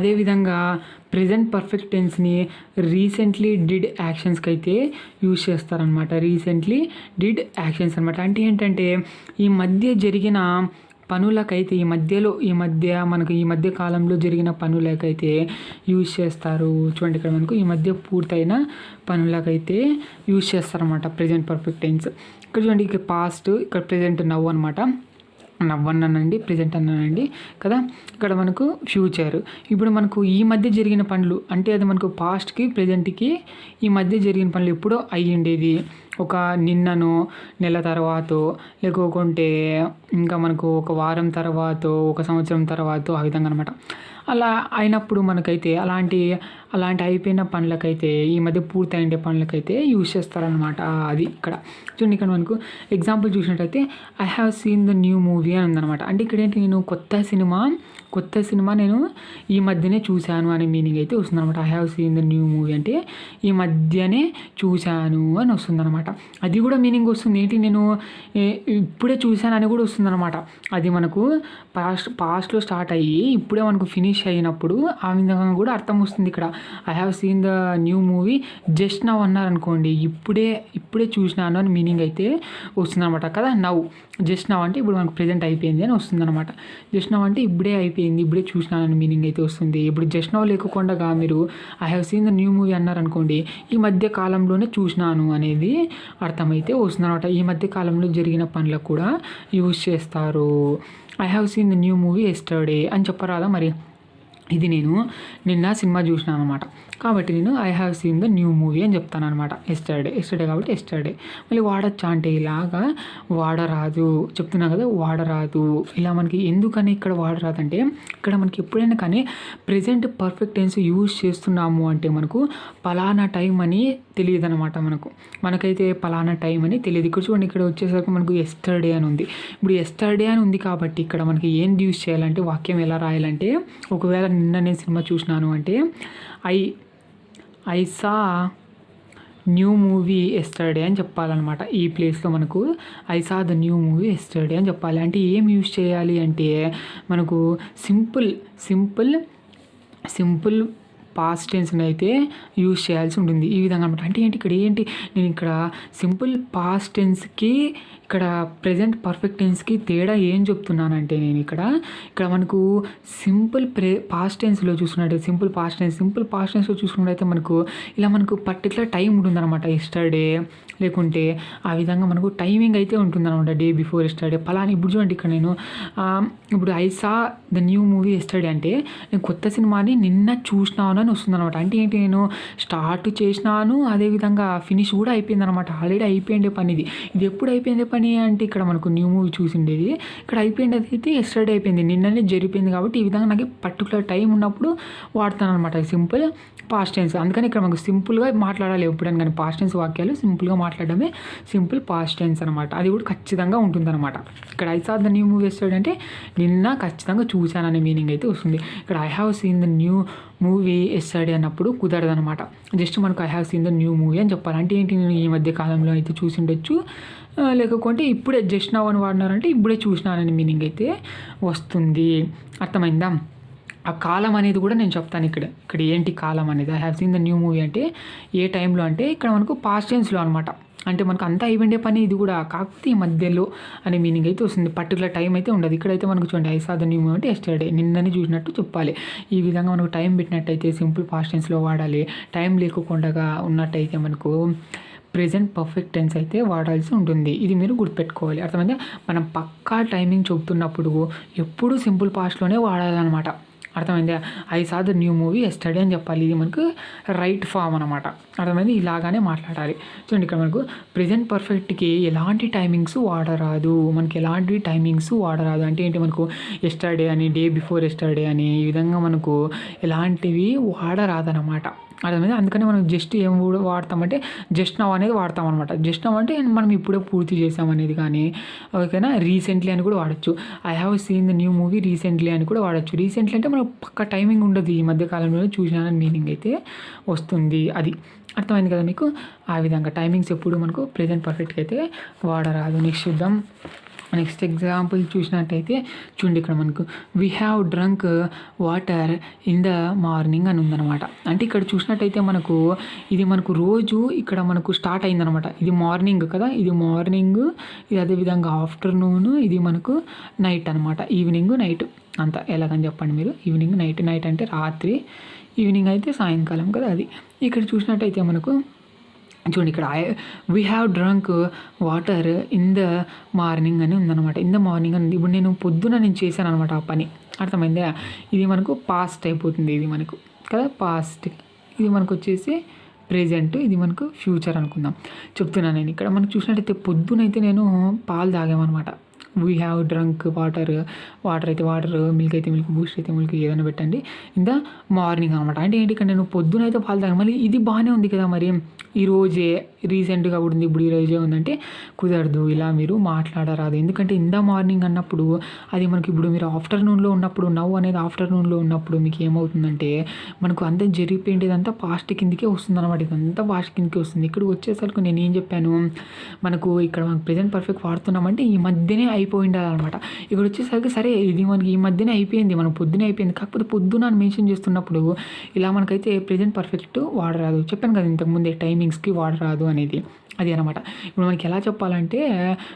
అదేవిధంగా present perfect టెన్స్ని recently did యాక్షన్స్కి అయితే use చేస్తారనమాట. రీసెంట్లీ డిడ్ యాక్షన్స్ అనమాట. అంటే ఏంటంటే ఈ మధ్య జరిగిన పనులకైతే ఈ మధ్య కాలంలో జరిగిన పనులకైతే యూజ్ చేస్తారు. చూడండి ఇక్కడ మనకు ఈ మధ్య పూర్తయిన పనులకైతే యూజ్ చేస్తారన్నమాట ప్రెజెంట్ పర్ఫెక్ట్ టెన్స్. ఇక్కడ చూడండి ఇక్కడ పాస్ట్, ఇక్కడ ప్రెజెంట్ నవ్వు అనమాట. నవ్వన్నానండి, ప్రజెంట్ అన్నానండి కదా. ఇక్కడ మనకు ఫ్యూచర్. ఇప్పుడు మనకు ఈ మధ్య జరిగిన పనులు అంటే అది మనకు పాస్ట్కి ప్రజెంట్కి ఈ మధ్య జరిగిన పనులు ఎప్పుడో అయ్యిండేది, ఒక నిన్ననో నెల తర్వాతో లేకుంటే ఇంకా మనకు ఒక వారం తర్వాతో ఒక సంవత్సరం తర్వాతో ఆ విధంగా అనమాట. అలా అయినప్పుడు మనకైతే అలాంటి అయిపోయిన పనులకైతే ఈ మధ్య పూర్తి అయ్యే పనులకైతే యూజ్ చేస్తారనమాట. అది ఇక్కడ చూడండి. ఇక్కడ మనకు ఎగ్జాంపుల్ చూసినట్టయితే I have seen the new movie అని ఉందన్నమాట. అంటే ఇక్కడ ఏంటి, నేను కొత్త సినిమా నేను ఈ మధ్యనే చూశాను అనే మీనింగ్ అయితే వస్తుందన్నమాట. I have seen the new movie అంటే ఈ మధ్యనే చూశాను అని వస్తుందన్నమాట. అది కూడా మీనింగ్ వస్తుంది ఏంటి, నేను ఇప్పుడే చూశాను అని కూడా వస్తుందన్నమాట. అది మనకు పాస్ట్లో స్టార్ట్ అయ్యి ఇప్పుడే మనకు ఫినిష్ అయినప్పుడు ఆ విధంగా కూడా అర్థం వస్తుంది. ఇక్కడ I have seen the new movie just now అన్నారనుకోండి, ఇప్పుడే చూసినాను అని మీనింగ్ అయితే వస్తుందన్నమాట కదా. నవ్, జస్ట్ నవ్ అంటే ఇప్పుడు మనకు ప్రెజెంట్ అయిపోయింది అని వస్తుందన్నమాట. జస్ట్ నవ్ అంటే ఇప్పుడే అయిపోయింది, ఇప్పుడే చూసినాను అని మీనింగ్ అయితే వస్తుంది. ఇప్పుడు జస్ట్ నవ్ లేకుండా మీరు I have seen the new movie అన్నారనుకోండి, ఈ మధ్య కాలంలోనే చూసినాను అనేది అర్థమైతే వస్తుందన్నమాట. ఈ మధ్య కాలంలో జరిగిన పనులకు కూడా యూజ్ చేస్తారు. I have seen the new movie yesterday అని చెప్పరాదా మరి. ఇది నేను నిన్న సినిమా చూసినాను అనమాట, కాబట్టి నేను I have seen the new movie అని చెప్తాను అనమాట. ఎస్టర్డే కాబట్టి ఎస్టర్డే. మళ్ళీ వాడచ్చా అంటే ఇలాగా వాడరాదు, చెప్తున్నా కదా వాడరాదు. ఇలా మనకి ఎందుకని ఇక్కడ వాడరాదు అంటే, ఇక్కడ మనకి ఎప్పుడైనా కానీ ప్రెజెంట్ పర్ఫెక్ట్ టెన్స్ యూజ్ చేస్తున్నాము అంటే మనకు పలానా టైం అని తెలియదు అనమాట. మనకైతే పలానా టైం అని తెలియదు. ఇక్కడ చూడండి, ఇక్కడ వచ్చేసరికి మనకు ఎస్టర్డే అని ఉంది. ఇప్పుడు ఎస్టర్డే అని ఉంది కాబట్టి ఇక్కడ మనకి ఏం యూజ్ చేయాలంటే, వాక్యం ఎలా రాయాలంటే, ఒకవేళ నిన్న నేను సినిమా చూసినాను అంటే I saw new movie yesterday అని చెప్పాలన్నమాట. ఈ ప్లేస్లో మనకు I saw the new movie yesterday అని చెప్పాలి. అంటే ఏం యూజ్ చేయాలి అంటే మనకు సింపుల్ పాస్ట్ టెన్స్ని అయితే యూజ్ చేయాల్సి ఉంటుంది. ఈ విధంగా అనమాట. అంటే నేను ఇక్కడ సింపుల్ పాస్ట్ టెన్స్కి ఇక్కడ ప్రెజెంట్ పర్ఫెక్ట్ టెన్స్కి తేడా ఏం చెప్తున్నానంటే, నేను ఇక్కడ మనకు సింపుల్ పాస్ట్ టెన్స్లో చూసుకున్నట్టయితే సింపుల్ పాస్ట్ టెన్స్లో చూసుకున్నట్టయితే మనకు ఇలా మనకు పర్టికులర్ టైం ఉంటుందన్నమాట. ఎస్టర్డే లేకుంటే ఆ విధంగా మనకు టైమింగ్ అయితే ఉంటుందన్నమాట. డే బిఫోర్ ఎస్టర్డే పలానా. ఇప్పుడు చూడండి, ఇక్కడ నేను ఇప్పుడు I saw the new movie yesterday అంటే నేను కొత్త సినిమాని నిన్న చూసినాను అని వస్తుందన్నమాట. అంటే ఏంటి, నేను స్టార్ట్ చేసినాను, అదేవిధంగా ఫినిష్ కూడా అయిపోయిందనమాట. ఆల్రెడీ అయిపోయిండే పని ఇది ఎప్పుడు అయిపోయిందే పని అంటే ఇక్కడ మనకు న్యూ మూవీ చూసిండేది, ఇక్కడ అయిపోయింది అయితే ఎస్టర్డే అయిపోయింది, నిన్ననే జరిగిపోయింది. కాబట్టి ఈ విధంగా నాకు పర్టికులర్ టైం ఉన్నప్పుడు వాడతాను అనమాట సింపుల్ పాస్ట్ టెన్స్. అందుకని ఇక్కడ మనకు సింపుల్గా మాట్లాడాలి ఎప్పుడైనా కానీ. పాస్ట్ టెన్స్ వాక్యాలు సింపుల్గా మాట్లాడడమే సింపుల్ పాస్ట్ టెన్స్ అనమాట. అది కూడా ఖచ్చితంగా ఉంటుందన్నమాట. ఇక్కడ I saw the new movie yesterday అంటే నిన్న ఖచ్చితంగా చూశాననే మీనింగ్ అయితే వస్తుంది. ఇక్కడ I have seen the new movie yesterday అన్నప్పుడు కుదరదు అనమాట. జస్ట్ మనకు I have seen the new movie అని చెప్పాలి. అంటే ఏంటి, నేను ఈ మధ్య కాలంలో అయితే చూసిండొచ్చు, లేకపోతే ఇప్పుడే జస్ట్ నవ్ అని వాడినారంటే ఇప్పుడే చూసినానని మీనింగ్ అయితే వస్తుంది. అర్థమైందా? ఆ కాలం అనేది కూడా నేను చెప్తాను. ఇక్కడ ఏంటి కాలం అనేది, I have seen the new movie అంటే ఏ టైంలో అంటే ఇక్కడ మనకు పాస్ట్ టెన్స్లో అనమాట. అంటే మనకు అంతా అయిపోయిండే పని ఇది కూడా, కాకపోతే ఈ మధ్యలో అనే మీనింగ్ అయితే వస్తుంది. పర్టికులర్ టైం అయితే ఉండదు. ఇక్కడైతే మనకు చూడండి, I saw the new movie అంటే ఎస్టర్డే, నిన్ననే చూసినట్టు చెప్పాలి. ఈ విధంగా మనకు టైం పెట్టినట్టయితే సింపుల్ పాస్ట్ టెన్స్లో వాడాలి. టైం లేకుండా ఉన్నట్టయితే మనకు ప్రెజెంట్ పర్ఫెక్ట్ టెన్స్ అయితే వాడాల్సి ఉంటుంది. ఇది మీరు గుర్తుపెట్టుకోవాలి. అర్థమైందా? మనం పక్కా టైమింగ్ చెబుతున్నప్పుడు ఎప్పుడు సింపుల్ పాస్ట్లోనే వాడాలన్నమాట. అర్థమైందా? I saw the new movie yesterday అని చెప్పాలి. ఇది మనకు రైట్ ఫామ్ అనమాట. అర్థమైంది? ఇలాగానే మాట్లాడాలి. చూడండి, ఇక్కడ మనకు ప్రెజెంట్ పర్ఫెక్ట్కి ఎలాంటి టైమింగ్స్ వాడరాదు. అంటే ఏంటి, మనకు ఎస్టర్డే అని, డే బిఫోర్ ఎస్టర్డే అని ఈ విధంగా మనకు ఎలాంటివి వాడరాదనమాట. అర్థమైంది? అందుకని మనం జస్ట్ ఏం వాడతామంటే జస్ట్ నవ్ అనేది వాడతాం అనమాట. జస్ట్ నవ్ అంటే మనం ఇప్పుడే పూర్తి చేసామనేది కానీ, ఓకేనా. రీసెంట్లీ అని కూడా వాడచ్చు. I have seen the new movie recently అని కూడా వాడచ్చు. రీసెంట్లీ అంటే మనం పక్క టైమింగ్ ఉండదు, ఈ మధ్య కాలంలో చూసినానని మీనింగ్ అయితే వస్తుంది. అది అర్థమైంది కదా మీకు. ఆ విధంగా టైమింగ్స్ ఎప్పుడు మనకు ప్రెజెంట్ పర్ఫెక్ట్గా అయితే వాడరాదు. నెక్స్ట్ చూద్దాం. నెక్స్ట్ ఎగ్జాంపుల్ చూసినట్టయితే చూడండి, ఇక్కడ మనకు we have drunk water in the morning అని ఉందన్నమాట. అంటే ఇక్కడ చూసినట్టయితే మనకు ఇది మనకు రోజు ఇక్కడ మనకు స్టార్ట్ అయిందనమాట. ఇది మార్నింగ్ కదా, ఇది మార్నింగ్, ఇది అదేవిధంగా ఆఫ్టర్నూన్, ఇది మనకు నైట్ అనమాట. ఈవినింగ్ నైట్ అంతా ఎలాగని చెప్పండి మీరు. ఈవినింగ్ నైట్, నైట్ అంటే రాత్రి, ఈవినింగ్ అయితే సాయంకాలం కదా. అది ఇక్కడ చూసినట్టయితే మనకు చూడండి, ఇక్కడ we have drunk water in the morning అని ఉందన్నమాట. ఇన్ ద మార్నింగ్ అని ఇప్పుడు నేను పొద్దున నేను చేశాను అనమాట ఆ పని. అర్థమైందా? ఇది మనకు పాస్ట్ అయిపోతుంది, ఇది మనకు కదా పాస్ట్. ఇది మనకు వచ్చేసి ప్రెజెంట్, ఇది మనకు ఫ్యూచర్ అనుకుందాం. చెప్తున్నాను నేను ఇక్కడ మనకు చూసినట్టయితే పొద్దునైతే నేను పాలు తాగామన్నమాట. We have drunk water, water అయితే వాటర్, మిల్క్ అయితే మిల్క్, బూస్ట్ అయితే మిల్క్, ఏదైనా పెట్టండి ఇన్ ద మార్నింగ్ అనమాట. అంటే ఏంటి, ఇక్కడ నేను పొద్దునైతే పాలు తాగాను. మళ్ళీ ఇది బాగానే ఉంది కదా, మరి ఈరోజే రీసెంట్గా కూడా ఉంది, ఇప్పుడు ఈరోజే ఉందంటే కుదరదు, ఇలా మీరు మాట్లాడరాదు. ఎందుకంటే ఇన్ ద మార్నింగ్ అన్నప్పుడు అది మనకి ఇప్పుడు మీరు ఆఫ్టర్నూన్లో ఉన్నప్పుడు, నవ్వు అనేది ఆఫ్టర్నూన్లో ఉన్నప్పుడు మీకు ఏమవుతుందంటే మనకు అంతా జరిగిపోయింది పాస్ట్ కిందకే వస్తుంది అనమాట. ఇదంతా పాస్ట్ కిందకే వస్తుంది. ఇక్కడికి వచ్చేసరికి నేను ఏం చెప్పాను, మనకు ఇక్కడ మనకు ప్రెజెంట్ పర్ఫెక్ట్ వాడుతున్నామంటే ఈ మధ్యనే అయిపోయి ఉండాలన్నమాట. ఇక్కడ వచ్చేసరికి సరే ఇది మనకి ఈ మధ్యనే అయిపోయింది, మనం పొద్దునే అయిపోయింది, కాకపోతే పొద్దున అని మెన్షన్ చేస్తున్నప్పుడు ఇలా మనకైతే ప్రెజెంట్ పర్ఫెక్ట్ వాడరాదు. చెప్పాను కదా ఇంతకుముందే టైమింగ్స్కి వాడరాదు అనేది, అది అనమాట. ఇప్పుడు మనకి ఎలా చెప్పాలంటే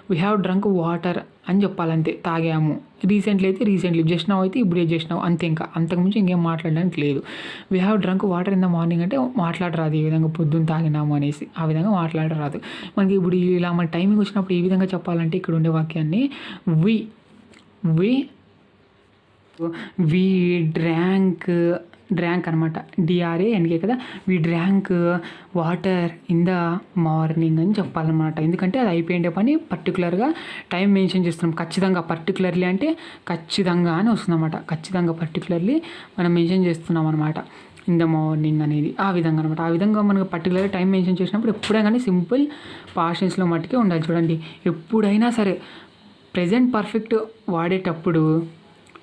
వీ హ్యావ్ డ్రంక్ వాటర్ అని చెప్పాలంతే, తాగాము. రీసెంట్లీ అయితే రీసెంట్లీ, జస్ట్ నౌ అయితే ఇప్పుడే జస్ట్ నౌ, అంతే. ఇంకా అంతకుమించి ఇంకేం మాట్లాడడానికి లేదు. We have drunk water in the morning అంటే మాట్లాడరాదు ఈ విధంగా పొద్దున్న తాగినాము అనేసి, ఆ విధంగా మాట్లాడరాదు. మనకి ఇప్పుడు ఇలా మన టైమింగ్ వచ్చినప్పుడు ఏ విధంగా చెప్పాలంటే ఇక్కడ ఉండే వాక్యాన్ని వీ డ్రాంక్ అనమాట, DRANK కదా. We drank water in the morning అని చెప్పాలన్నమాట. ఎందుకంటే అది అయిపోయిండే పని, పర్టికులర్గా టైం మెన్షన్ చేస్తున్నాం. ఖచ్చితంగా పర్టికులర్లీ అంటే ఖచ్చితంగా అని వస్తుందన్నమాట. ఖచ్చితంగా పర్టికులర్లీ మనం మెన్షన్ చేస్తున్నాం అనమాట, ఇన్ ద మార్నింగ్ అనేది. ఆ విధంగా అనమాట. ఆ విధంగా మనకు పర్టికులర్గా టైం మెన్షన్ చేసినప్పుడు ఎప్పుడైనా కానీ సింపుల్ పాస్ట్ టెన్స్లో మట్టుకే ఉండాలి. చూడండి, ఎప్పుడైనా సరే ప్రెజెంట్ పర్ఫెక్ట్ వాడేటప్పుడు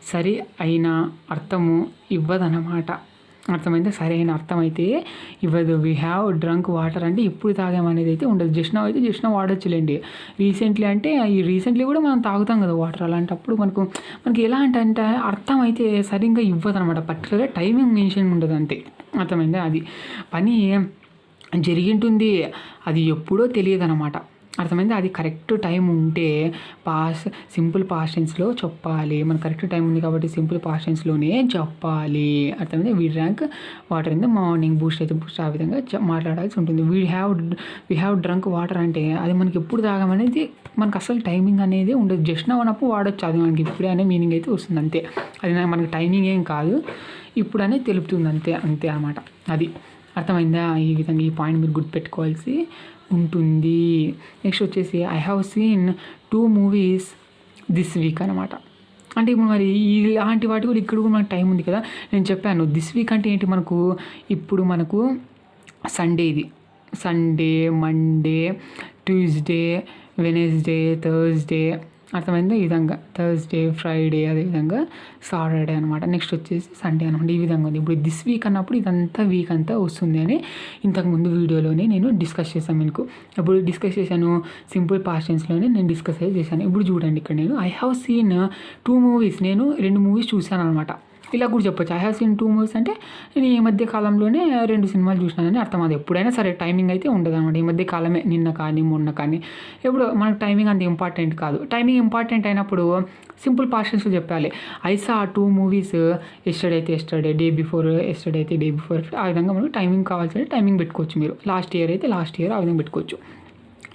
సరి అయిన అర్థము ఇవ్వదన్నమాట. అర్థమైతే సరైన అర్థం అయితే ఇవ్వదు. వీ హ్యావ్ డ్రంక్ వాటర్ అంటే ఎప్పుడు తాగామనేది అయితే ఉండదు. జస్ట్ నౌ అయితే జస్ట్ నౌ వాడొచ్చులేండి. రీసెంట్లీ అంటే ఈ రీసెంట్లీ కూడా మనం తాగుతాం కదా వాటర్. అలాంటప్పుడు మనకి ఎలా అంటే అర్థం అయితే సరిగ్గా ఇవ్వదు అనమాట. పర్టికులర్గా టైమింగ్ మెన్షన్ ఉండదు అంతే. అర్థమైందా? అది పని జరిగింటుంది, అది ఎప్పుడో తెలియదు అనమాట. అర్థమైంది? అది కరెక్ట్ టైం ఉంటే సింపుల్ పాస్ట్ టెన్స్లో చెప్పాలి. మనకు కరెక్ట్ టైం ఉంది కాబట్టి సింపుల్ పాస్ట్ టెన్స్లోనే చెప్పాలి. అర్థమైంది? We drank water in the morning, Boost అయితే బూస్ట్, ఆ విధంగా మాట్లాడాల్సి ఉంటుంది. వీ హ్యావ్ డ్రంక్ వాటర్ అంటే అది మనకి ఎప్పుడు తాగామనేది మనకు అసలు టైమింగ్ అనేది ఉండదు. జస్ట్ నౌ అన్నప్పుడు వాడచ్చు, అది మనకి ఇప్పుడే అనే మీనింగ్ అయితే వస్తుంది అంతే. అది మనకి టైమింగ్ ఏం కాదు, ఇప్పుడు అనేది తెలుపుతుంది అంతే అన్నమాట. అది అర్థమైందా? ఈ విధంగా ఈ పాయింట్ మీరు గుర్తుపెట్టుకోవాల్సి ఉంటుంది. నెక్స్ట్ వచ్చేసి I have scene 2 movies this week అనమాట. అంటే ఇప్పుడు మరి ఇలాంటి వాటి కూడా ఇక్కడ కూడా మనకు టైం ఉంది కదా. నేను చెప్పాను దిస్ వీక్ అంటే ఏంటి, ఇప్పుడు మనకు Sunday, Monday, Tuesday, Wednesday, Thursday. అర్థమైందా? ఈ విధంగా థర్స్డే, ఫ్రైడే, అదేవిధంగా సాటర్డే అనమాట. నెక్స్ట్ వచ్చేసి సండే అనమాట. ఈ విధంగా ఉంది. ఇప్పుడు దిస్ వీక్ అన్నప్పుడు ఇదంతా వీక్ అంతా వస్తుంది అని ఇంతకుముందు వీడియోలోనే నేను డిస్కస్ చేశాను. మీకు ఇప్పుడు డిస్కస్ చేశాను సింపుల్ పాస్ట్ టెన్స్లోనే నేను డిస్కస్ అయితే చేశాను. ఇప్పుడు చూడండి, ఇక్కడ నేను ఐ హ్యావ్ సీన్ 2 మూవీస్, నేను 2 మూవీస్ చూశాను అనమాట. ఇలా కూడా చెప్పొచ్చు. ఐ హ్యావ్ సీన్ 2 మూవీస్ అంటే నేను ఈ మధ్య కాలంలోనే 2 సినిమాలు చూసినానని అర్థం. అది ఎప్పుడైనా సరే టైమింగ్ అయితే ఉండదు అనమాట. ఈ మధ్య కాలమే, నిన్న కానీ మొన్న కానీ, ఎప్పుడు మనకు టైమింగ్ అంత ఇంపార్టెంట్ కాదు. టైమింగ్ ఇంపార్టెంట్ అయినప్పుడు సింపుల్ పాస్ట్ టెన్స్లో చెప్పాలి. I saw 2 movies yesterday, day before yesterday అయితే డే బిఫోర్. ఆ విధంగా మనకు టైమింగ్ కావాల్సి టైమింగ్ పెట్టుకోవచ్చు. మీరు లాస్ట్ ఇయర్ అయితే లాస్ట్ ఇయర్, ఆ విధంగా పెట్టుకోవచ్చు.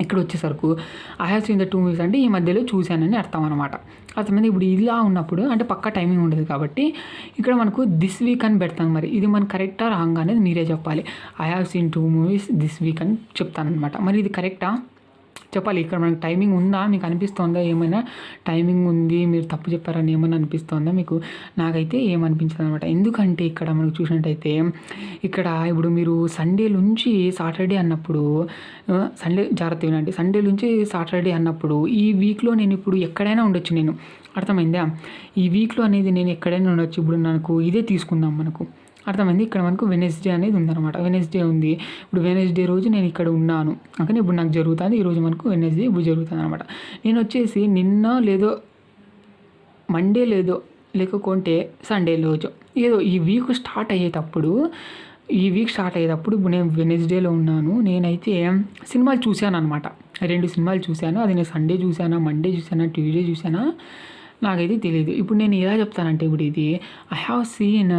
ఇక్కడ వచ్చేసరికి I have seen the 2 movies అంటే ఈ మధ్యలో చూశానని అర్థం అనమాట. అర్థమైంది? ఇప్పుడు ఇలా ఉన్నప్పుడు అంటే పక్కా టైమింగ్ ఉండదు కాబట్టి ఇక్కడ మనకు దిస్ వీక్ అని పెడతాను. మరి ఇది మన కరెక్టా రాంగ్ అనేది మీరే చెప్పాలి. I have scene 2 movies this week అని చెప్తాను అనమాట. మరి ఇది కరెక్టా? చెప్పాలి. ఇక్కడ మనకు టైమింగ్ ఉందా, మీకు అనిపిస్తోందా ఏమైనా టైమింగ్ ఉంది, మీరు తప్పు చెప్పారని ఏమైనా అనిపిస్తోందా మీకు? నాకైతే ఏమనిపించదు అనమాట. ఎందుకంటే ఇక్కడ మనకు చూసినట్టయితే ఇక్కడ ఇప్పుడు మీరు సండే నుంచి సాటర్డే అన్నప్పుడు సండే జాగ్రత్త వినండి. సండే నుంచి సాటర్డే అన్నప్పుడు ఈ వీక్లో నేను ఇప్పుడు ఎక్కడైనా ఉండొచ్చు. నేను అర్థమైందా? ఈ వీక్లో అనేది నేను ఎక్కడైనా ఉండొచ్చు. ఇప్పుడు నాకు ఇదే తీసుకుందాం, మనకు అర్థమైంది. ఇక్కడ మనకు వెనస్డే అనేది ఉందన్నమాట. వెనస్డే ఉంది. ఇప్పుడు వెనస్డే రోజు నేను ఇక్కడ ఉన్నాను కానీ ఇప్పుడు నాకు జరుగుతుంది. ఈరోజు మనకు వెనస్డే ఇప్పుడు జరుగుతుంది అనమాట. నేను వచ్చేసి నిన్న లేదో మండే లేకపోతే సండే రోజు ఏదో ఈ వీక్ స్టార్ట్ అయ్యేటప్పుడు ఇప్పుడు నేను వెనస్డేలో ఉన్నాను. నేనైతే సినిమాలు చూశాను అనమాట. 2 సినిమాలు చూశాను. అది నేను సండే చూశానా, మండే చూశానా, ట్యూస్డే చూశానా నాకైతే తెలియదు. ఇప్పుడు నేను ఎలా చెప్తానంటే ఇప్పుడు ఇది I have scene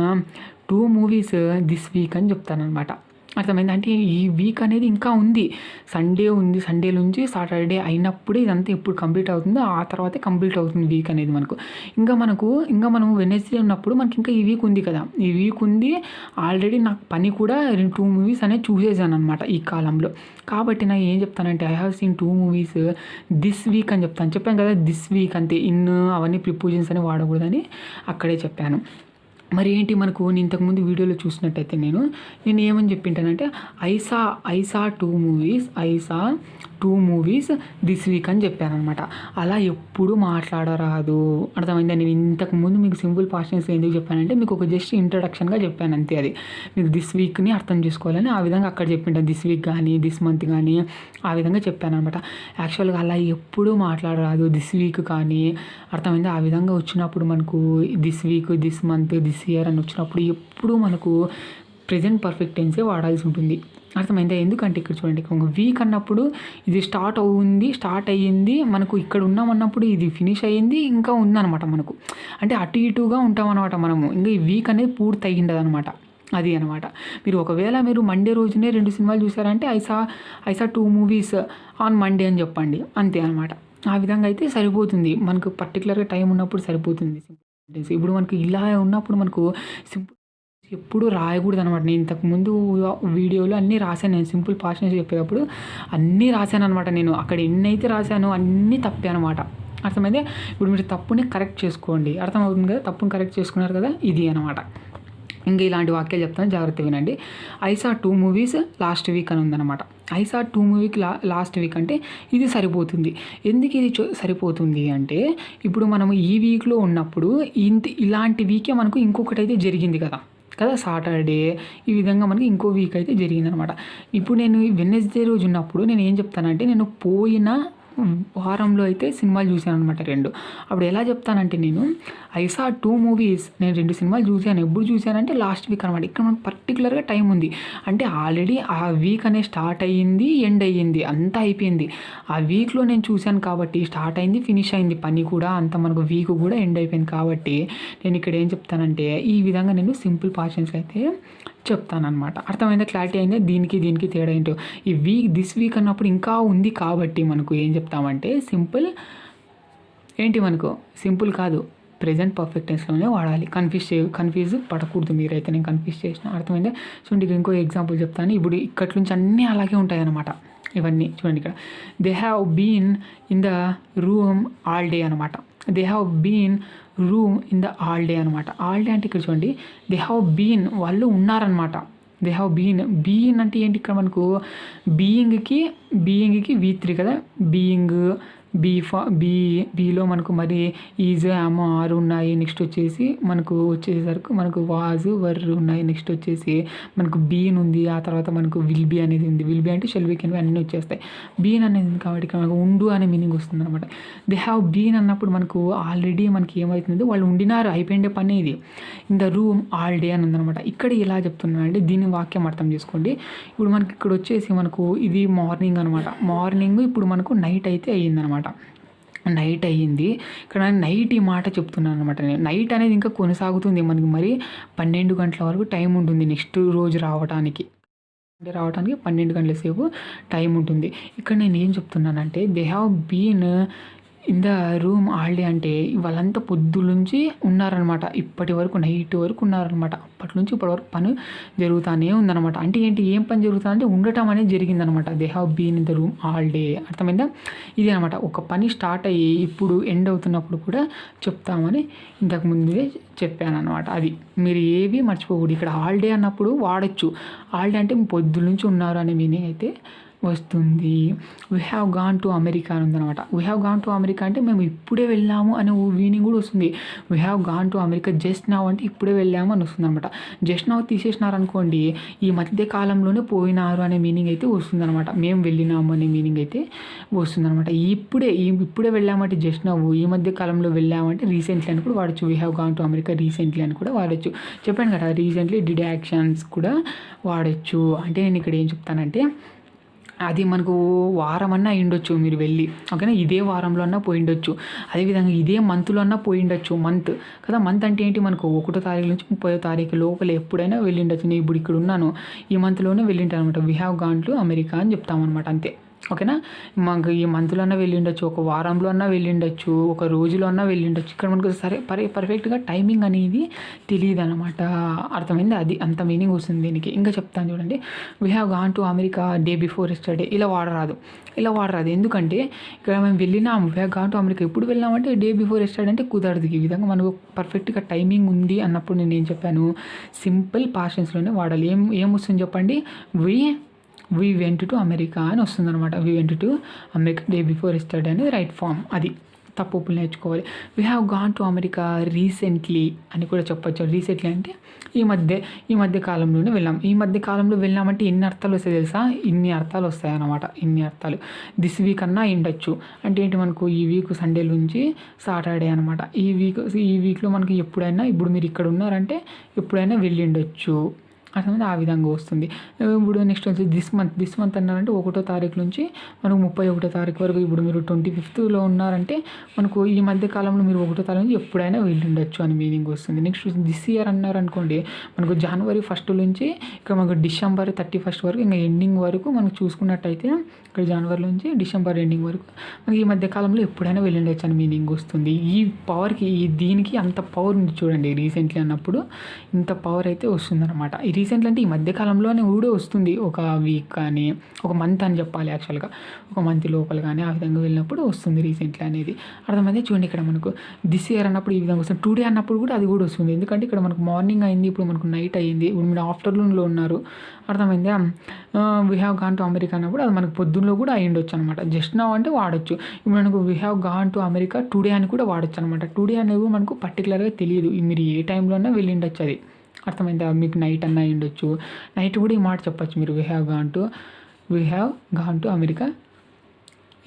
2 movies this week అని చెప్తానమాట. అర్థమైంది. అంటే ఈ వీక్ అనేది ఇంకా ఉంది. సండే ఉంది. సండే నుంచి సాటర్డే అయినప్పుడే ఇదంతా ఎప్పుడు కంప్లీట్ అవుతుందో ఆ తర్వాతే కంప్లీట్ అవుతుంది వీక్ అనేది మనకు. ఇంకా మనం వెనస్డే ఉన్నప్పుడు మనకి ఇంకా ఈ వీక్ ఉంది కదా. ఈ వీక్ ఉంది. ఆల్రెడీ నాకు పని కూడా 2 మూవీస్ అనేది చూసేసాను అనమాట ఈ కాలంలో. కాబట్టి నాకు ఏం చెప్తానంటే I have scene 2 movies this week అని చెప్తాను. చెప్పాను కదా దిస్ వీక్ అంతే. అవన్నీ ప్రిపోజిషన్స్ అని వాడకూడదని అక్కడే చెప్పాను. మరి ఏంటి మనకు నేను ఇంతకుముందు వీడియోలో చూసినట్టయితే నేను ఏమని చెప్పింటానంటే I saw 2 movies this week అని చెప్పాను అనమాట. అలా ఎప్పుడు మాట్లాడరాదు. అర్థమైందా? నేను ఇంతకుముందు మీకు సింపుల్ పాస్ట్ టెన్స్ ఎందుకు చెప్పానంటే మీకు ఒక జస్ట్ ఇంట్రడక్షన్గా చెప్పాను అంతే. అది మీకు దిస్ వీక్ని అర్థం చేసుకోవాలని ఆ విధంగా అక్కడ చెప్పింటాను. దిస్ వీక్ కానీ దిస్ మంత్ కానీ ఆ విధంగా చెప్పాను అనమాట. యాక్చువల్గా అలా ఎప్పుడు మాట్లాడరాదు. దిస్ వీక్ కానీ అర్థమైందా? ఆ విధంగా వచ్చినప్పుడు మనకు this week, this month, this year అని వచ్చినప్పుడు ఎప్పుడు మనకు ప్రెజెంట్ పర్ఫెక్ట్ టెన్సే వాడాల్సి ఉంటుంది. అర్థమైందా? ఎందుకంటే ఇక్కడ చూడండి, ఒక వీక్ అన్నప్పుడు ఇది స్టార్ట్ అయ్యింది మనకు. ఇక్కడ ఉన్నామన్నప్పుడు ఇది ఫినిష్ అయ్యింది, ఇంకా ఉందన్నమాట మనకు. అంటే అటు ఇటుగా ఉంటామన్నమాట మనము. ఇంకా ఈ వీక్ అనేది పూర్తి అయ్యిండదు అనమాట. అది అనమాట. మీరు ఒకవేళ మీరు మండే రోజునే 2 సినిమాలు చూసారంటే I saw 2 movies on Monday అని చెప్పండి, అంతే అనమాట. ఆ విధంగా అయితే సరిపోతుంది. మనకు పర్టికులర్గా టైం ఉన్నప్పుడు సరిపోతుంది. ఇప్పుడు మనకు ఇలా ఉన్నప్పుడు మనకు సింపుల్ ఎప్పుడు రాయకూడదు అనమాట. నేను ఇంతకుముందు వీడియోలో అన్నీ రాశాను. నేను సింపుల్ పాస్ట్ టెన్స్ చెప్పేటప్పుడు అన్నీ రాశాను అనమాట. నేను అక్కడ ఎన్నైతే రాశానో అన్నీ తప్పే అనమాట. అర్థమైంది. ఇప్పుడు మీరు తప్పుని కరెక్ట్ చేసుకోండి. అర్థమవుతుంది కదా? తప్పుని కరెక్ట్ చేసుకున్నారు కదా, ఇది అనమాట. ఇంకా ఇలాంటి వాక్యాలు చెప్తాను, జాగ్రత్త వినండి. I saw 2 movies last week అని ఉందన్నమాట. ఐ సా 2 మూవీకి లాస్ట్ వీక్ అంటే ఇది సరిపోతుంది. ఎందుకు ఇది సరిపోతుంది అంటే ఇప్పుడు మనము ఈ వీక్లో ఉన్నప్పుడు ఇలాంటి వీకే మనకు ఇంకొకటి అయితే జరిగింది కదా సాటర్డే. ఈ విధంగా మనకి ఇంకో వీక్ అయితే జరిగిందనమాట. ఇప్పుడు నేను వెడ్నెస్డే రోజు ఉన్నప్పుడు నేను ఏం చెప్తానంటే నేను పోయిన వారంలో అయితే సినిమాలు చూశాను అనమాట 2. అప్పుడు ఎలా చెప్తానంటే నేను ఐ సా 2 మూవీస్, నేను 2 సినిమాలు చూశాను. ఎప్పుడు చూశానంటే లాస్ట్ వీక్ అనమాట. ఇక్కడ మనకు పర్టికులర్గా టైం ఉంది. అంటే ఆల్రెడీ ఆ వీక్ అనేది స్టార్ట్ అయ్యింది, ఎండ్ అయ్యింది, అంతా అయిపోయింది. ఆ వీక్లో నేను చూశాను కాబట్టి స్టార్ట్ అయింది, ఫినిష్ అయింది పని కూడా, అంత మనకు వీక్ కూడా ఎండ్ అయిపోయింది. కాబట్టి నేను ఇక్కడ ఏం చెప్తానంటే ఈ విధంగా నేను సింపుల్ పాస్ట్ టెన్స్ అయితే చెప్తానమాట. అర్థమైందా? క్లారిటీ అయిందా? దీనికి తేడా ఏంటో. ఈ దిస్ వీక్ అన్నప్పుడు ఇంకా ఉంది కాబట్టి మనకు ఏం చెప్తామంటే మనకు సింపుల్ కాదు, ప్రెజెంట్ పర్ఫెక్ట్ టెన్స్లోనే వాడాలి. కన్ఫ్యూజ్ పడకూడదు మీరైతే. నేను కన్ఫ్యూజ్ చేసిన. అర్థమైందా? చూడండి, ఇక్కడ ఇంకో ఎగ్జాంపుల్ చెప్తాను. ఇప్పుడు ఇక్కడి నుంచి అన్నీ అలాగే ఉంటాయి అన్నమాట. ఇవన్నీ చూడండి. ఇక్కడ they have been in the room all day అనమాట. They have been room in the all day అనమాట. ఆల్ డే అంటే ఇక్కడ చూడండి, దే హ్యావ్ బీన్, వాళ్ళు ఉన్నారనమాట. దే హ్యావ్ బీన్ అంటే ఏంటి? ఇక్కడ మనకు బీయింగ్కి V3 కదా. బీయింగ్ బీలో మనకు మరి ఈజ్, యామ్, ఆర్ ఉన్నాయి. నెక్స్ట్ వచ్చేసి మనకు వచ్చేసరికి మనకు వాజ్, వర్ ఉన్నాయి. నెక్స్ట్ వచ్చేసి మనకు బీన్ ఉంది. ఆ తర్వాత మనకు విల్ బీ అనేది ఉంది. విల్ బీ అంటే షెల్ బీ, కెన్ బీ అన్నీ వచ్చేస్తాయి. బీన్ అనేది ఉంది కాబట్టి ఇక్కడ మనకు ఉండు అనే మీనింగ్ వస్తుంది అనమాట. దే హ్యావ్ బీన్ అన్నప్పుడు మనకు ఆల్రెడీ మనకి ఏమవుతుంది, వాళ్ళు ఉండినారు, అయిపోయిండే పని ఇది. In the room all day అని ఉందనమాట. ఇక్కడ ఎలా చెప్తున్నాను అంటే దీని వాక్యం అర్థం చేసుకోండి. ఇప్పుడు మనకి ఇక్కడ వచ్చేసి మనకు ఇది మార్నింగ్ అనమాట. మార్నింగ్ ఇప్పుడు మనకు నైట్ అయితే అయ్యిందనమాట. నైట్ అయ్యింది. ఇక్కడ నైట్ ఈ మాట చెప్తున్నాను అనమాట. నేను నైట్ అనేది ఇంకా కొనసాగుతుంది. మనకి మరి 12 గంటల వరకు టైం ఉంటుంది నెక్స్ట్ రోజు రావడానికి 12 గంటల సేపు టైం ఉంటుంది. ఇక్కడ నేను ఏం చెప్తున్నానంటే they have been in the room holiday అంటే వాళ్ళంతా పొద్దునుంచి ఉన్నారనమాట. ఇప్పటి వరకు నైట్ వరకు ఉన్నారనమాట. అప్పటి నుంచి ఇప్పటి వరకు పని జరుగుతూనే ఉందనమాట. అంటే ఏంటి, ఏం పని జరుగుతుందంటే ఉండటం అనేది జరిగిందనమాట. They have been in the room holiday. అర్థమైందా? ఇదే అనమాట. ఒక పని స్టార్ట్ అయ్యి ఇప్పుడు ఎండ్ అవుతున్నప్పుడు కూడా చెప్తామని ఇంతకు ముందే చెప్పాను అనమాట. అది మీరు ఏవి మర్చిపోకూడదు. ఇక్కడ హాలిడే అన్నప్పుడు వాడచ్చు. హాలిడే అంటే పొద్దు నుంచి ఉన్నారు అనే మీనింగ్ అయితే వస్తుంది. We have gone to America అని ఉందనమాట. We have gone to America అంటే మేము ఇప్పుడే వెళ్ళాము అనే మీనింగ్ కూడా వస్తుంది. We have gone to America just now అంటే ఇప్పుడే వెళ్ళాము అని వస్తుంది అనమాట. జస్ట్ నౌ తీసేసినారనుకోండి, ఈ మధ్య కాలంలోనే పోయినారు అనే మీనింగ్ అయితే వస్తుందన్నమాట. మేము వెళ్ళినాము అనే మీనింగ్ అయితే వస్తుందన్నమాట. ఇప్పుడే వెళ్ళామంటే జస్ట్ నౌ, ఈ మధ్య కాలంలో వెళ్ళామంటే రీసెంట్లీ అని కూడా వాడచ్చు. We have gone to America recently అని కూడా వాడచ్చు. చెప్పాను కదా, రీసెంట్లీ డిడ్ యాక్షన్స్ కూడా వాడచ్చు. అంటే నేను ఇక్కడ ఏం చెప్తానంటే, అది మనకు వారం అన్నా అయ్యుండొచ్చు మీరు వెళ్ళి, ఓకేనా. ఇదే వారంలో అన్నా పోయిండొచ్చు. అదేవిధంగా ఇదే మంత్లో అన్నా పోయిండొచ్చు. మంత్ కదా, మంత్ అంటే ఏంటి, మనకు 1వ తారీఖు నుంచి 30వ తారీఖు లోపల ఎప్పుడైనా వెళ్ళిండొచ్చు. నేను ఇప్పుడు ఇక్కడ ఉన్నాను, ఈ మంత్లోనే వెళ్ళింటాను అనమాట. We have gone to America అని చెప్తామన్నమాట, అంతే. ఓకేనా. మాకు ఈ మంత్లో అన్నా వెళ్ళిండొచ్చు, ఒక వారంలో అన్నా వెళ్ళిండొచ్చు, ఒక రోజులో అన్నా వెళ్ళిండొచ్చు. ఇక్కడ మనకు పర్ఫెక్ట్గా టైమింగ్ అనేది తెలియదు అనమాట. అర్థమైంది? అది అంత మీనింగ్ వస్తుంది దీనికి. ఇంకా చెప్తాను చూడండి. We have gone to America day before yesterday. ఇలా వాడరాదు. ఎందుకంటే ఇక్కడ మేము వెళ్ళినాము, we have gone to America ఎప్పుడు వెళ్ళామంటే డే బిఫోర్ ఎస్టర్డే అంటే కుదరదు. ఈ విధంగా మనకు పర్ఫెక్ట్గా టైమింగ్ ఉంది అన్నప్పుడు నేను ఏం చెప్పాను, సింపుల్ పాస్ట్ టెన్స్లోనే వాడాలి. ఏం వస్తుంది చెప్పండి, వీ వెంట్ టు అమెరికా అని వస్తుందన్నమాట. We went to America day before yesterday అనేది రైట్ ఫామ్. అది తప్పులు నేర్చుకోవాలి. We have gone to America recently అని కూడా చెప్పొచ్చు. రీసెంట్లీ అంటే ఈ మధ్య కాలంలోనే వెళ్ళాం. ఈ మధ్య కాలంలో వెళ్ళామంటే ఎన్ని అర్థాలు వస్తాయి తెలుసా? ఇన్ని అర్థాలు వస్తాయి అన్నమాట. ఇన్ని అర్థాలు. దిస్ వీక్ అన్నా ఉండొచ్చు. అంటే ఏంటి, మనకు ఈ వీక్ సండే నుంచి సాటర్డే అనమాట. ఈ వీక్లో మనకి ఎప్పుడైనా, ఇప్పుడు మీరు ఇక్కడ ఉన్నారంటే ఎప్పుడైనా వెళ్ళి ఉండొచ్చు. అర్థమైంది? ఆ విధంగా వస్తుంది. ఇప్పుడు నెక్స్ట్ వచ్చి దిస్ మంత్ అన్నారంటే 1వ తారీఖు నుంచి మనకు 31వ తారీఖు వరకు. ఇప్పుడు మీరు 25th ఉన్నారంటే మనకు ఈ మధ్య కాలంలో మీరు 1వ తారీఖు నుంచి ఎప్పుడైనా వెళ్ళి ఉండొచ్చు అని మీనింగ్ వస్తుంది. నెక్స్ట్ దిస్ ఇయర్ అన్నారనుకోండి, మనకు జనవరి 1 నుంచి ఇక్కడ మనకు డిసెంబర్ 31 వరకు, ఇంకా ఎండింగ్ వరకు మనకు చూసుకున్నట్టయితే ఇక్కడ జనవరి నుంచి డిసెంబర్ ఎండింగ్ వరకు మనకి ఈ మధ్య కాలంలో ఎప్పుడైనా వెళ్ళి ఉండొచ్చు అని మీనింగ్ వస్తుంది. ఈ పవర్కి, దీనికి అంత పవర్ ఉంది చూడండి. రీసెంట్లీ అన్నప్పుడు ఇంత పవర్ అయితే వస్తుందన్నమాట. రీసెంట్లీ అంటే ఈ మధ్యకాలంలోనే కూడా వస్తుంది. ఒక వీక్ కానీ ఒక మంత్ అని చెప్పాలి, యాక్చువల్గా ఒక మంత్ లోపల కానీ ఆ విధంగా వెళ్ళినప్పుడు వస్తుంది రీసెంట్లీ అనేది. అర్థమైంది? చూడండి, ఇక్కడ మనకు దిస్ ఇయర్ అన్నప్పుడు ఈ విధంగా వస్తుంది. టుడే అన్నప్పుడు కూడా అది కూడా వస్తుంది. ఎందుకంటే ఇక్కడ మనకు మార్నింగ్ అయింది, ఇప్పుడు మనకు నైట్ అయ్యింది, ఇప్పుడు మీరు ఆఫ్టర్నూన్లో ఉన్నారు. అర్థమైందా? We have gone to America అన్నప్పుడు అది మనకు పొద్దున్నలో కూడా అయ్యి ఉండొచ్చు అనమాట. జస్ట్ నౌ అంటే వాడచ్చు. ఇప్పుడు మనకు we have gone to America today అని కూడా వాడచ్చు అనమాట. టుడే అనేది మనకు పర్టికులర్గా తెలియదు, మీరు ఏ టైంలో అయినా వెళ్ళి ఉండొచ్చు. అది అర్థమైందా? మీకు నైట్ అన్నా ఉండొచ్చు. నైట్ కూడా ఈ మాట చెప్పచ్చు మీరు. We have gone to America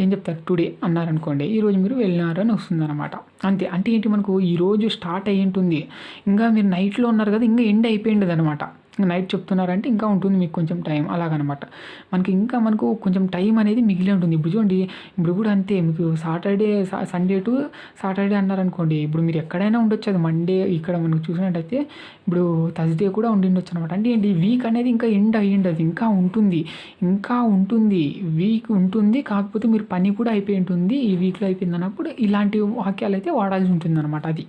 ఏం చెప్తారు, టుడే అన్నారనుకోండి, ఈరోజు మీరు వెళ్ళినారు అని వస్తుందన్నమాట. అంతే. అంటే ఏంటి, మనకు ఈరోజు స్టార్ట్ అయ్యి ఉంటుంది, ఇంకా మీరు నైట్లో ఉన్నారు కదా, ఇంకా ఎండ్ అయిపోయింది అనమాట. నైట్ చెప్తున్నారంటే ఇంకా ఉంటుంది మీకు కొంచెం టైం, అలాగనమాట. మనకు కొంచెం టైం అనేది మిగిలి ఉంటుంది. ఇప్పుడు చూడండి, ఇప్పుడు కూడా అంతే. మీకు సండే టు సాటర్డే అన్నారనుకోండి, ఇప్పుడు మీరు ఎక్కడైనా ఉండొచ్చు. అది మండే ఇక్కడ మనకు చూసినట్టయితే ఇప్పుడు థర్స్డే కూడా ఉండొచ్చు అనమాట. అంటే ఏంటి, వీక్ అనేది ఇంకా ఎండ్ అయ్యిండదు, ఇంకా ఉంటుంది. వీక్ ఉంటుంది, కాకపోతే మీరు పని కూడా అయిపోయి ఉంటుంది, ఈ వీక్లో అయిపోయింది అన్నప్పుడు ఇలాంటి వాక్యాలు అయితే వాడాల్సి ఉంటుంది అనమాట. అది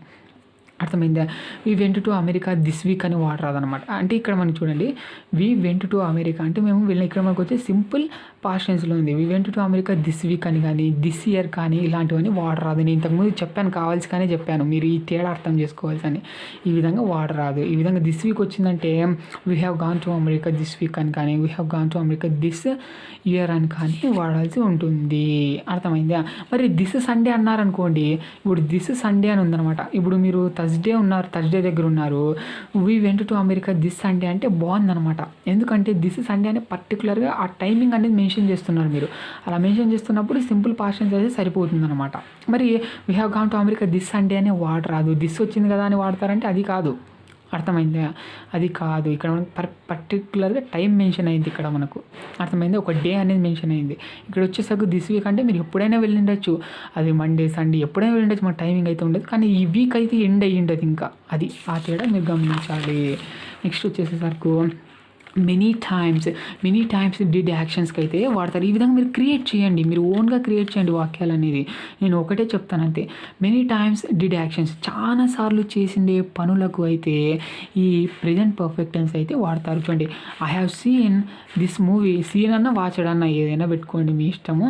అర్థమైందా? We went to America this week అని వాడరాదనమాట. అంటే ఇక్కడ మనం చూడండి, వీ వెంట్ టు అమెరికా అంటే మేము వెళ్ళిన, ఇక్కడ మనకు వచ్చే సింపుల్ పాస్ట్ టెన్స్లో ఉంది. We went to America this week అని కానీ దిస్ ఇయర్ కానీ ఇలాంటివన్నీ వాడరాదు. నేను ఇంతకుముందు చెప్పాను, కానీ చెప్పాను, మీరు ఈ తేడా అర్థం చేసుకోవాల్సి. ఈ విధంగా వాడరాదు. ఈ విధంగా దిస్ వీక్ వచ్చిందంటే we have gone to America this week అని కానీ we have gone to America this year అని కానీ వాడాల్సి ఉంటుంది. అర్థమైందా? మరి దిస్ సండే అన్నారనుకోండి, ఇప్పుడు దిస్ సండే అని ఉందన్నమాట. ఇప్పుడు మీరు థర్స్డే దగ్గర ఉన్నారు, we went to America this Sunday అంటే బాగుందనమాట. ఎందుకంటే దిస్ సండే అనే పర్టికులర్గా ఆ టైమింగ్ అనేది మెన్షన్ చేస్తున్నారు మీరు. అలా మెన్షన్ చేస్తున్నప్పుడు సింపుల్ పాస్ట్ టెన్స్ అయితే సరిపోతుంది అనమాట. మరి we have gone to America this Sunday అనే వాడరాదు. దిస్ వచ్చింది కదా అని వాడతారంటే అది కాదు. అర్థమైందా? అది కాదు. ఇక్కడ మనకు పర్టికులర్గా టైం మెన్షన్ అయింది. ఇక్కడ మనకు అర్థమైంది, ఒక డే అనేది మెన్షన్ అయింది. ఇక్కడ వచ్చేసరికి దిస్ వీక్ అంటే మీరు ఎప్పుడైనా వెళ్ళిండొచ్చు, అది మండే సండే ఎప్పుడైనా వెళ్ళిండొచ్చు, మన టైమింగ్ అయితే ఉండదు. కానీ ఈ వీక్ అయితే ఎండ్ అయ్యి ఉండదు ఇంకా. అది ఆ తేడా మీరు గమనించాలి. నెక్స్ట్ వచ్చేసేసరికి మెనీ టైమ్స్ డిడ్ యాక్షన్స్కి అయితే వాడతారు. ఈ విధంగా మీరు క్రియేట్ చేయండి, మీరు ఓన్గా క్రియేట్ చేయండి వాక్యాలు అనేది. నేను ఒకటే చెప్తాను అంతే, మెనీ టైమ్స్ డిడ్ యాక్షన్స్, చాలాసార్లు చేసిండే పనులకు అయితే ఈ ప్రెజెంట్ పర్ఫెక్ట్ టెన్స్ అయితే వాడతారు. చూడండి, I have seen this movie, seen అన్న వాచ్డ్ అన్న ఏదైనా పెట్టుకోండి మీ ఇష్టము.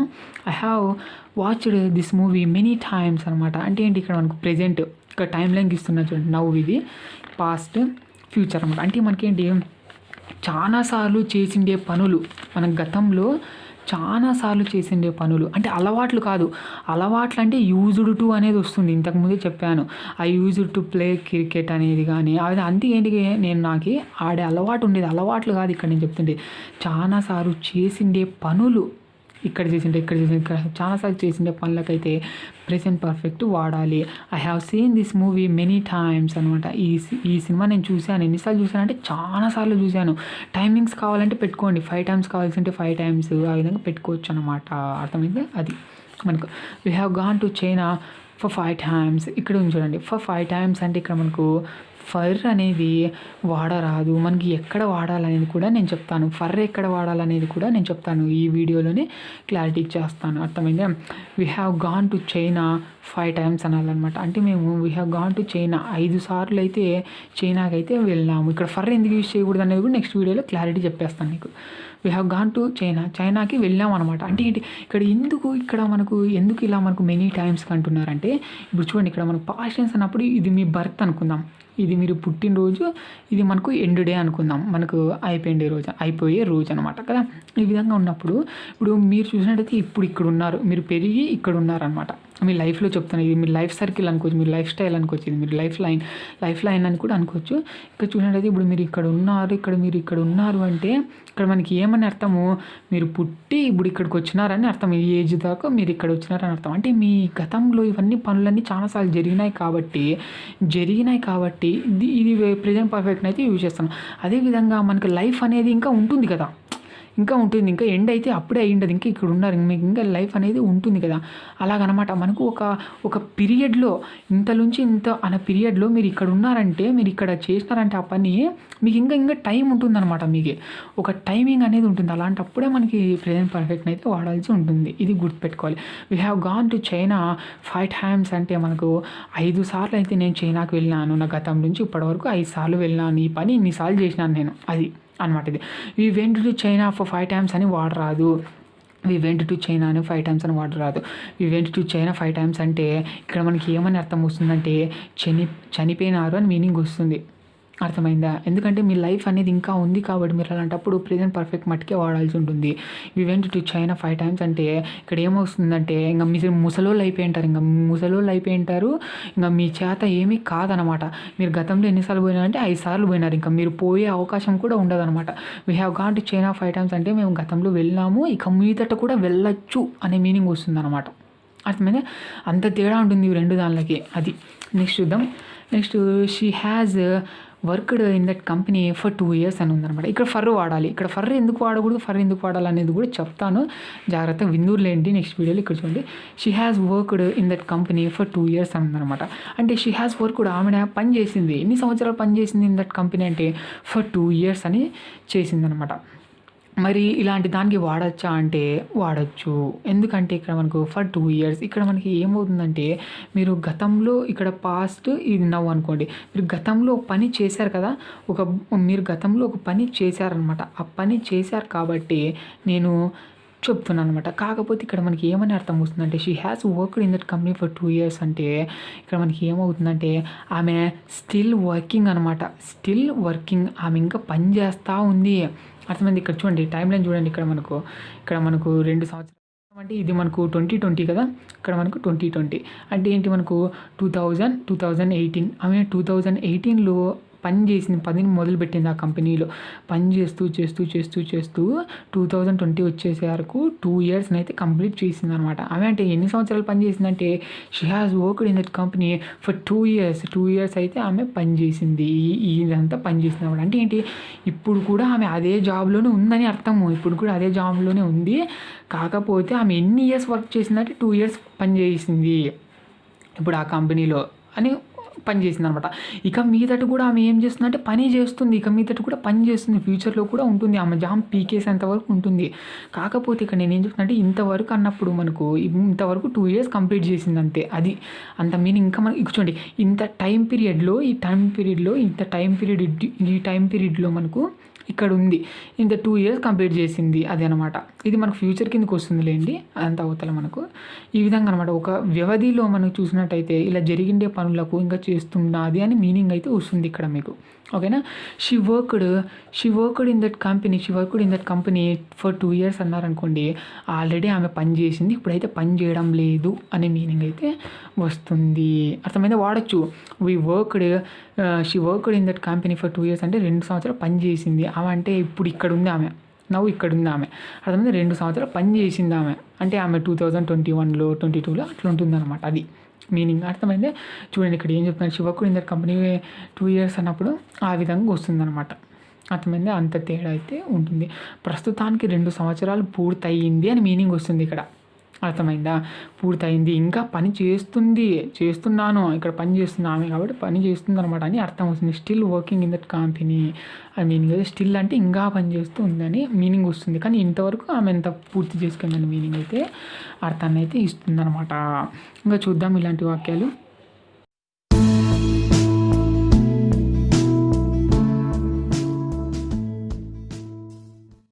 I have watched this movie many times అనమాట. అంటే ఏంటి, ఇక్కడ మనకు ప్రెజెంట్ ఇక్కడ టైం లైన్కి ఇస్తున్నా చూడండి, నవ్వు ఇది పాస్ట్ ఫ్యూచర్ అనమాట. అంటే మనకేంటి, చాలాసార్లు చేసిండే పనులు, మన గతంలో చాలాసార్లు చేసిండే పనులు, అంటే అలవాట్లు కాదు. అలవాట్లు అంటే యూజ్డ్ టు అనేది వస్తుంది, ఇంతకుముందే చెప్పాను. I used to play cricket అనేది కానీ అది అంతే. ఏంటి, నేను నాకు ఆడే అలవాటు ఉండేది, అలవాట్లు కాదు ఇక్కడ నేను చెప్తుండే. చాలాసార్లు చేసిండే పనులు, ఇక్కడ చాలాసార్లు చేసిండే పనులకైతే ప్రెజెంట్ పర్ఫెక్ట్ వాడాలి. I have seen this movie many times అనమాట. ఈ సినిమా నేను చూశాను, ఎన్నిసార్లు చూశానంటే చాలాసార్లు చూశాను. టైమింగ్స్ కావాలంటే పెట్టుకోండి, 5 times కావాల్సింటే 5 times ఆ విధంగా పెట్టుకోవచ్చు అనమాట. అర్థమైంది. అది మనకు we have gone to China for 5 times. ఇక్కడ చూడండి, ఫర్ 5 times అంటే ఇక్కడ మనకు ఫర్ అనేది వాడరాదు. మనకి ఎక్కడ వాడాలనేది కూడా నేను చెప్తాను, ఫర్ ఎక్కడ వాడాలనేది కూడా నేను చెప్తాను, ఈ వీడియోలోనే క్లారిటీ ఇచ్చేస్తాను. అర్థమైందా. We have gone to China 5 times అనాలన్నమాట. అంటే మేము we have gone to China 5 సార్లు అయితే చైనాకి అయితే వెళ్ళాము. ఇక్కడ ఫర్ ఎందుకు యూజ్ చేయకూడదు అనేది కూడా నెక్స్ట్ వీడియోలో క్లారిటీ చెప్పేస్తాను నీకు. వీ హ్యావ్ గాన్ టు చైనాకి వెళ్ళాం అనమాట. అంటే ఏంటి, ఇక్కడ మనకు ఎందుకు ఇలా మనకు మెనీ టైమ్స్కి అంటున్నారంటే, ఇప్పుడు చూడండి, ఇక్కడ మనకు పాస్ట్ టెన్స్ అన్నప్పుడు ఇది మీ బర్త్ అనుకుందాం, ఇది మీరు పుట్టినరోజు, ఇది మనకు ఎండ్ డే అనుకుందాం, మనకు అయిపోయే రోజు అనమాట కదా. ఈ విధంగా ఉన్నప్పుడు ఇప్పుడు మీరు చూసినట్టయితే ఇప్పుడు ఇక్కడ ఉన్నారు, మీరు పెరిగి ఇక్కడ ఉన్నారనమాట. మీ లైఫ్లో చెప్తాను, ఇది మీ లైఫ్ సర్కిల్ అనుకోవచ్చు, మీరు లైఫ్ స్టైల్ అనుకోవచ్చు, ఇది మీరు లైఫ్ లైన్ అని కూడా అనుకోవచ్చు. ఇక్కడ చూసినట్టయితే ఇప్పుడు మీరు ఇక్కడ ఉన్నారు అంటే ఇక్కడ మనకి ఏమని అర్థము, మీరు పుట్టి ఇప్పుడు ఇక్కడికి వచ్చినారని అర్థం. ఈ ఏజ్ దాకా మీరు ఇక్కడ వచ్చినారని అర్థం. అంటే మీ గతంలో ఇవన్నీ పనులన్నీ చాలాసార్లు జరిగినాయి కాబట్టి ఇది ప్రెజెంట్ పర్ఫెక్ట్ని అయితే యూజ్ చేస్తాను. అదేవిధంగా మనకి లైఫ్ అనేది ఇంకా ఉంటుంది కదా, ఇంకా ఎండ్ అయితే అప్పుడే అయ్యిండదు, ఇంకా ఇక్కడ ఉన్నారు, మీకు ఇంకా లైఫ్ అనేది ఉంటుంది కదా. అలాగనమాట. మనకు ఒక పీరియడ్లో ఇంత నుంచి ఇంత అనే పీరియడ్లో మీరు ఇక్కడ ఉన్నారంటే, మీరు ఇక్కడ చేసినారంటే ఆ పని, మీకు ఇంకా టైం ఉంటుందన్నమాట. మీకు ఒక టైమింగ్ అనేది ఉంటుంది. అలాంటప్పుడే మనకి ప్రెజెంట్ పర్ఫెక్ట్ని అయితే వాడాల్సి ఉంటుంది. ఇది గుర్తుపెట్టుకోవాలి. We have gone to China 5 times అంటే మనకు 5 సార్లు అయితే నేను చైనాకు వెళ్ళినాను. నా గతం నుంచి ఇప్పటివరకు 5 సార్లు వెళ్ళినాను, ఈ పని ఇన్నిసార్లు చేసినాను నేను, అది అనమాట. ఇది we went to China for 5 times అని వాడరాదు. వీ వెంట్ టు చైనా అని 5 times అని వాడరాదు. We went to China 5 times అంటే ఇక్కడ మనకి ఏమని అర్థం వస్తుందంటే చనిపోయినారు అని మీనింగ్ వస్తుంది. అర్థమైందా. ఎందుకంటే మీ లైఫ్ అనేది ఇంకా ఉంది కాబట్టి మీరు అలాంటప్పుడు ప్రెజెంట్ పర్ఫెక్ట్ మట్టుకే వాడాల్సి ఉంటుంది. We went to China 5 times అంటే ఇక్కడ ఏమవుతుందంటే ఇంకా మీరు ముసలోళ్ళు అయిపోయి ఉంటారు, ఇంకా మీ చేత ఏమీ కాదనమాట. మీరు గతంలో ఎన్నిసార్లు పోయినారంటే 5 సార్లు పోయినారు, ఇంకా మీరు పోయే అవకాశం కూడా ఉండదన్నమాట. We have gone to China 5 times అంటే మేము గతంలో వెళ్ళాము, ఇక మీదట కూడా వెళ్ళొచ్చు అనే మీనింగ్ వస్తుంది అనమాట. అర్థమైందా. అంత తేడా ఉంటుంది ఈ రెండు దానిలకి. అది నెక్స్ట్ చూద్దాం. Next she has worked in that company for 2 years అని ఉందన్నమాట. ఇక్కడ ఫర్ వాడాలి. ఇక్కడ ఫర్ ఎందుకు వాడకూడదు, ఫర్ ఎందుకు వాడాలి అనేది కూడా చెప్తాను, జాగ్రత్తగా విందుర్లేండి నెక్స్ట్ వీడియోలో. ఇక్కడ చూడండి, she has worked in that company for 2 years అని ఉందన్నమాట. అంటే షీ హ్యాస్ వర్క్డ్, ఆమె పని చేసింది, ఎన్ని సంవత్సరాలు పని చేసింది ఇన్ దట్ కంపెనీ అంటే ఫర్ 2 years అని చేసిందనమాట. మరి ఇలాంటి దానికి వాడచ్చా అంటే వాడచ్చు. ఎందుకంటే ఇక్కడ మనకు ఫర్ 2 years ఇక్కడ మనకి ఏమవుతుందంటే, మీరు గతంలో ఇక్కడ పాస్ట్ ఇది నవ్వు అనుకోండి, మీరు గతంలో పని చేశారు కదా, మీరు గతంలో ఒక పని చేశారనమాట. ఆ పని చేశారు కాబట్టి నేను చెప్తున్నాను అనమాట. కాకపోతే ఇక్కడ మనకి ఏమని అర్థం వస్తుందంటే, she has worked in that company for 2 years అంటే ఇక్కడ మనకి ఏమవుతుందంటే ఆమె స్టిల్ వర్కింగ్ అనమాట. స్టిల్ వర్కింగ్, ఆమె ఇంకా పని చేస్తూ ఉంది. అర్థమైంది. ఇక్కడ చూడండి, టైం లైన్ చూడండి. ఇక్కడ మనకు 2 సంవత్సరాలు అంటే ఇది మనకు 2020 కదా, ఇక్కడ మనకు 2020 అంటే ఏంటి, మనకు 2018 ఆమె 2018లో పనిని మొదలుపెట్టింది. ఆ కంపెనీలో పని చేస్తూ 2020 వచ్చేసే వరకు 2 years అయితే కంప్లీట్ చేసింది అనమాట. ఆమె అంటే ఎన్ని సంవత్సరాలు పని చేసిందంటే, she has worked in that company for 2 years అయితే ఆమె పని చేసింది. ఇదంతా పని చేసింది అనమాట. అంటే ఏంటి, ఇప్పుడు కూడా ఆమె అదే జాబ్లోనే ఉందని అర్థము. ఇప్పుడు కూడా అదే జాబ్లోనే ఉంది, కాకపోతే ఆమె ఎన్ని ఇయర్స్ వర్క్ చేసిందంటే 2 years పని చేసింది ఇప్పుడు ఆ కంపెనీలో అని పని చేసిందనమాట. ఇక మీదట కూడా ఆమె ఏం చేస్తుందంటే పని చేస్తుంది. ఇక మీదట కూడా పని చేస్తుంది. ఫ్యూచర్‌లో కూడా ఉంటుంది. ఆమె జాబ్ పీకేసేంత వరకు ఉంటుంది. కాకపోతే ఇక్కడ నేనేం చెప్తున్నా ఇంతవరకు అన్నప్పుడు మనకు ఇంతవరకు 2 ఇయర్స్ కంప్లీట్ చేసింది అంతే. అది అంత మీనింగ్. ఇంకా మనకి కూర్చోండి ఇంత టైం పీరియడ్‌లో ఈ టైం పీరియడ్‌లో మనకు ఇక్కడ ఉంది. ఇంత 2 ఇయర్స్ కంప్లీట్ చేసింది అది అనమాట. ఇది మనకు ఫ్యూచర్ కిందకి వస్తుందిలేండి. అదంతా అవతల మనకు ఈ విధంగా అనమాట. ఒక వ్యవధిలో మనం చూసినట్టయితే ఇలా జరిగిండే పనులకు ఇంకా చేస్తున్నది అని మీనింగ్ అయితే వస్తుంది ఇక్కడ మీకు. ఓకేనా. She worked in that company for 2 years అన్నారనుకోండి. ఆల్రెడీ ఆమె పని చేసింది, ఇప్పుడైతే పని చేయడం లేదు అనే మీనింగ్ అయితే వస్తుంది. అర్థమైతే వాడచ్చు. She worked in that company for 2 years అంటే 2 సంవత్సరాలు పని చేసింది ఆమె. అంటే ఇప్పుడు ఇక్కడ ఉంది ఆమె, ఇక్కడ ఉంది ఆమె. అర్థమైంది. 2 సంవత్సరాలు పని చేసింది ఆమె అంటే ఆమె 2021లో 22లో అట్లా ఉంటుందన్నమాట. అది మీనింగ్. అర్థమైందే. చూడండి ఇక్కడ ఏం చెప్తున్నారు, she worked in that company 2 years అన్నప్పుడు ఆ విధంగా వస్తుందన్నమాట. అర్థమైంది. అంత తేడా అయితే ఉంటుంది. ప్రస్తుతానికి 2 సంవత్సరాలు పూర్తయింది అని మీనింగ్ వస్తుంది ఇక్కడ. అర్థమైందా. పూర్తయింది, ఇంకా పని చేస్తున్నాను, ఇక్కడ పని చేస్తుంది ఆమె కాబట్టి పని చేస్తుంది అనమాట అని అర్థం వస్తుంది. Still working in that company అని మీనింగ్ అయితే స్టిల్ అంటే ఇంకా పని చేస్తూ ఉందని మీనింగ్ వస్తుంది. కానీ ఇంతవరకు ఆమె ఎంత పూర్తి చేసుకుందని మీనింగ్ అయితే అర్థాన్ని అయితే ఇస్తుంది అనమాట. ఇంకా చూద్దాం ఇలాంటి వాక్యాలు.